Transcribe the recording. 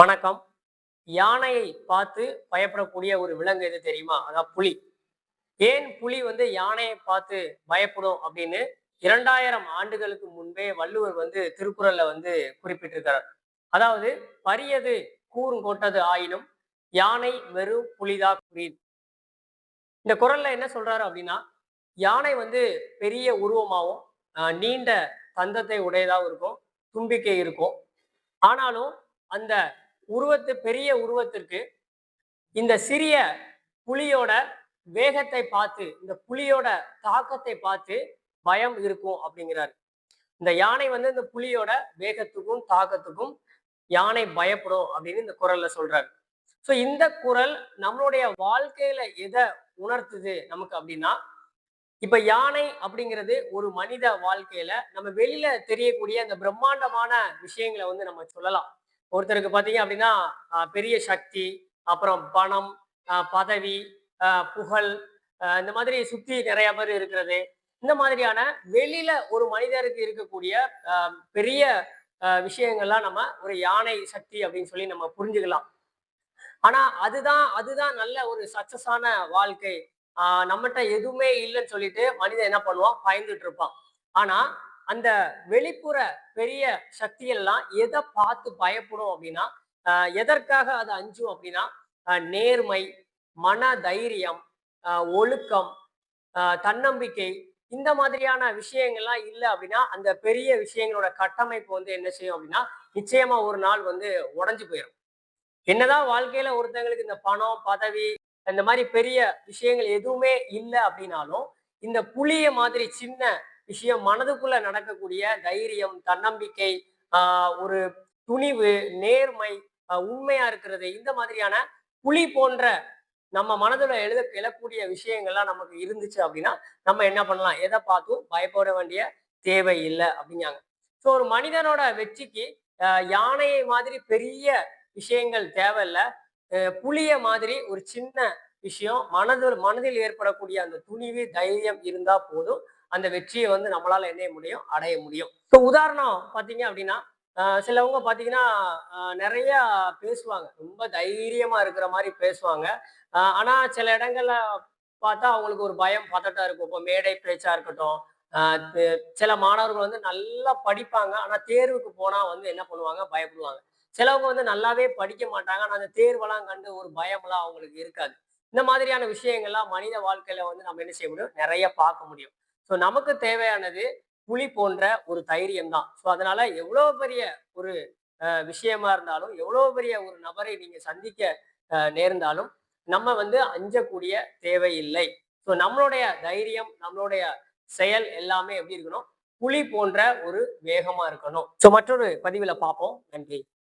வணக்கம். யானையை பார்த்து பயப்படக்கூடிய ஒரு விலங்கு எது தெரியுமா? அதான் புலி. ஏன் புலி யானையை பார்த்து பயப்படும் அப்படின்னு 2000 ஆண்டுகளுக்கு முன்பே வள்ளுவர் திருக்குறள்ல குறிப்பிட்டிருக்கிறார். அதாவது பரியது கூர்ங்கொட்டது ஆயினும் யானை வெறும் புலிதா குறின். இந்த குறள்ல என்ன சொல்றாரு அப்படின்னா, யானை பெரிய உருவமாவும், நீண்ட தந்தத்தை உடையதாகவும் இருக்கும், தும்பிக்கை இருக்கும். ஆனாலும் அந்த பெரிய உருவத்திற்கு இந்த சிறிய புலியோட வேகத்தை பார்த்து, இந்த புலியோட தாக்கத்தை பார்த்து பயம் இருக்கும் அப்படிங்கிறாரு. இந்த யானை இந்த புலியோட வேகத்துக்கும் தாக்கத்துக்கும் யானை பயப்படும் அப்படின்னு இந்த குறள்ல சொல்றாரு. சோ இந்த குறள் நம்மளுடைய வாழ்க்கையில எதை உணர்த்துது நமக்கு அப்படின்னா, இப்ப யானை அப்படிங்கிறது ஒரு மனித வாழ்க்கையில நம்ம வெளியில தெரியக்கூடிய அந்த பிரம்மாண்டமான விஷயங்களை நம்ம சொல்லலாம். ஒருத்தருக்கு பாத்தீங்க அப்படின்னா பெரிய சக்தி, அப்புறம் பணம், பதவி, புகழ், இந்த மாதிரி சுத்தி நிறைய பேர் இருக்கிறது. இந்த மாதிரியான வெளியில ஒரு மனிதருக்கு இருக்கக்கூடிய பெரிய விஷயங்கள்லாம் நம்ம ஒரு யானை சக்தி அப்படின்னு சொல்லி நம்ம புரிஞ்சுக்கலாம். ஆனா அதுதான் நல்ல ஒரு சக்சஸான வாழ்க்கை. நம்மகிட்ட எதுவுமே இல்லைன்னு சொல்லிட்டு மனிதன் என்ன பண்ணுவான்? பயந்துட்டு இருப்பான். ஆனா அந்த வெளிப்புற பெரிய சக்திகள் எல்லாம் எதை பார்த்து பயப்படும் அப்படின்னா, எதற்காக அது அஞ்சும் அப்படின்னா, நேர்மை, மன தைரியம், ஒழுக்கம், தன்னம்பிக்கை, இந்த மாதிரியான விஷயங்கள்லாம் இல்லை அப்படின்னா அந்த பெரிய விஷயங்களோட கட்டமைப்பு என்ன செய்யும் அப்படின்னா, நிச்சயமா ஒரு நாள் உடைஞ்சு போயிடும். என்னதான் வாழ்க்கையில ஒருத்தங்களுக்கு இந்த பணம், பதவி, இந்த மாதிரி பெரிய விஷயங்கள் எதுவுமே இல்லை அப்படின்னாலும், இந்த புளிய மாதிரி சின்ன விஷயம் மனதுக்குள்ள நடக்கக்கூடிய தைரியம், தன்னம்பிக்கை, ஒரு துணிவு, நேர்மை, உண்மையா இருக்கிறது, இந்த மாதிரியான புலி போன்ற நம்ம மனதுல எழக்கூடிய விஷயங்கள்லாம் நமக்கு இருந்துச்சு அப்படின்னா, நம்ம என்ன பண்ணலாம்? எதை பார்த்தும் பயப்பட வேண்டிய தேவை இல்லை அப்படிங்காங்க. ஸோ ஒரு மனிதனோட வெற்றிக்கு யானையை மாதிரி பெரிய விஷயங்கள் தேவையில்ல. புலிய மாதிரி ஒரு சின்ன விஷயம் மனதில் ஏற்படக்கூடிய அந்த துணிவு, தைரியம் இருந்தா போதும். அந்த வெற்றியை நம்மளால என்ன முடியும்? அடைய முடியும். இப்போ உதாரணம் பார்த்தீங்க அப்படின்னா, சிலவங்க பார்த்தீங்கன்னா நிறைய பேசுவாங்க. ரொம்ப தைரியமா இருக்கிற மாதிரி பேசுவாங்க. ஆனா சில இடங்கள்ல பார்த்தா அவங்களுக்கு ஒரு பயம், பதட்டம் இருக்கும். இப்போ மேடை பேச்சா இருக்கட்டும், சில மாணவர்கள் நல்லா படிப்பாங்க. ஆனா தேர்வுக்கு போனா என்ன பண்ணுவாங்க? பயப்படுவாங்க. சிலவங்க நல்லாவே படிக்க மாட்டாங்க. ஆனா அந்த தேர்வெல்லாம் கண்டு ஒரு பயம்லாம் அவங்களுக்கு இருக்காது. இந்த மாதிரியான விஷயங்கள்லாம் மனித வாழ்க்கையில நம்ம என்ன செய்ய முடியும்? நிறைய பார்க்க முடியும். ஸோ நமக்கு தேவையானது புலி போன்ற ஒரு தைரியம் தான். ஸோ அதனால எவ்வளவு பெரிய ஒரு விஷயமா இருந்தாலும், எவ்வளவு பெரிய ஒரு நபரை நீங்க சந்திக்க நேர்ந்தாலும், நம்ம அஞ்சக்கூடிய தேவையில்லை. ஸோ நம்மளுடைய தைரியம், நம்மளுடைய செயல் எல்லாமே எப்படி இருக்கணும்? புலி போன்ற ஒரு வேகமா இருக்கணும். ஸோ மற்றொரு பதிவுல பார்ப்போம். நன்றி.